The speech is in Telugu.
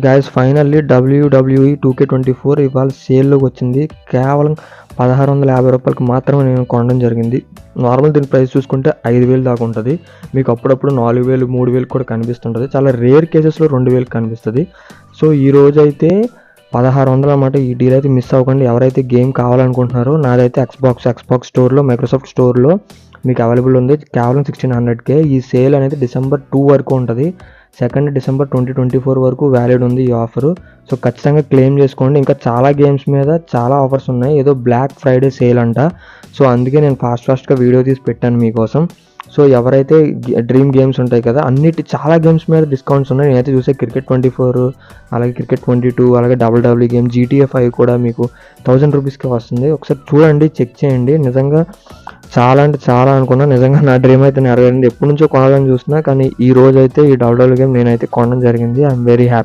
గైస్ ఫైనల్లీ WWE 2K24 ఇవాళ సేల్లోకి వచ్చింది. కేవలం రూ. 1650 మాత్రమే నేను కొనడం జరిగింది. నార్మల్ దీని ప్రైస్ చూసుకుంటే 5000 దాకా ఉంటుంది. మీకు అప్పుడప్పుడు 4000, 3000 కూడా కనిపిస్తుంటుంది. చాలా రేర్ కేసెస్లో 2000 కనిపిస్తుంది. సో ఈ రోజు అయితే 1600 అన్నమాట. ఈ డీల్ అయితే మిస్ అవ్వకండి. ఎవరైతే గేమ్ కావాలనుకుంటున్నారో నాదైతే ఎక్స్బాక్స్ స్టోర్లో, మైక్రోసాఫ్ట్ స్టోర్లో మీకు అవైలబుల్ ఉంది. కేవలం 1600కే. ఈ సేల్ అనేది December 2 వరకు ఉంటుంది. 2 December 2024 వరకు వ్యాలిడ్ ఉంది ఈ ఆఫరు. సో ఖచ్చితంగా క్లెయిమ్ చేసుకోండి. ఇంకా చాలా గేమ్స్ మీద చాలా ఆఫర్స్ ఉన్నాయి. ఏదో బ్లాక్ ఫ్రైడే సేల్ అంట. సో అందుకే నేను ఫాస్ట్గా వీడియో తీసి పెట్టాను మీకోసం. సో ఎవరైతే డ్రీమ్ గేమ్స్ ఉంటాయి కదా, చాలా గేమ్స్ మీద డిస్కౌంట్స్ ఉన్నాయి. నేనైతే చూసే క్రికెట్ 24, అలాగే క్రికెట్ 22, అలాగే WWE గేమ్ GTA 5 కూడా మీకు 1000 రూపీస్కి వస్తుంది. ఒకసారి చూడండి, చెక్ చేయండి. నిజంగా చాలా అంటే చాలా అనుకున్నా. నిజంగా నా డ్రీమ్ అయితే నెరవేరింది. ఎప్పటి నుంచో కొనాలని చూస్తున్నా, కానీ ఈ రోజు అయితే ఈ WWE గేమ్ నేనైతే కొనడం జరిగింది. I'm very happy.